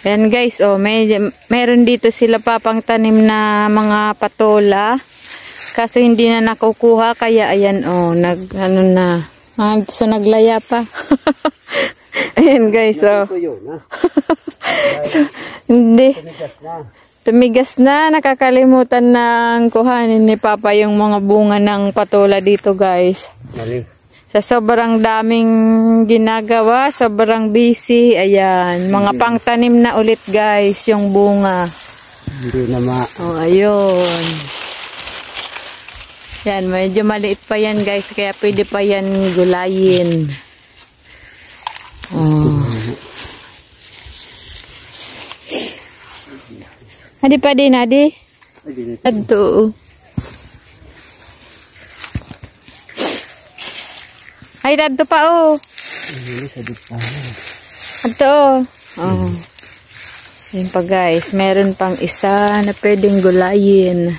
Ayan guys, oh, meron dito sila papang tanim na mga patola. Kaso hindi na nakukuha, kaya ayan, oh, so naglaya pa. Ayan guys, oh. So, hindi. Tumigas na, nakakalimutan ng kuhanin ni Papa yung mga bunga ng patola dito guys. Sa sobrang daming ginagawa, sobrang busy, ayan, mga pangtanim na ulit guys, yung bunga. Hindi na Oh, ayun. Yan, medyo maliit pa yan guys, kaya pwede pa yan gulayin. Oh. Adi pa din, adi? Adto. Ay, dadto pa, oh. Adto, oh. Yan pa, guys. Meron pang isa na pwedeng gulayin.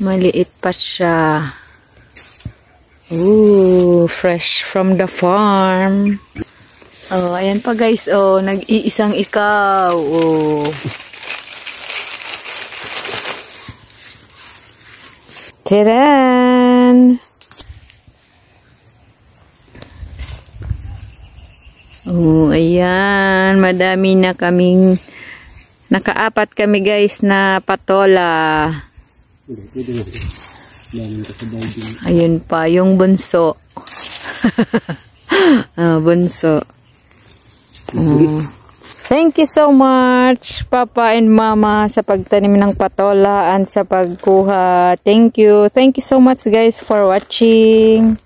Maliit pa siya. Ooh, fresh from the farm. Oh, ayan pa, guys. Oh, nag-iisang ikaw. Oh. Tiran! Oh, ayan. Madami na kaming nakaapat kami guys na patola. Ayun pa, yung bunso. Bunso. Thank you so much, Papa and Mama, sa pagtanim ng patola and sa pagkuha. Thank you. Thank you so much guys for watching.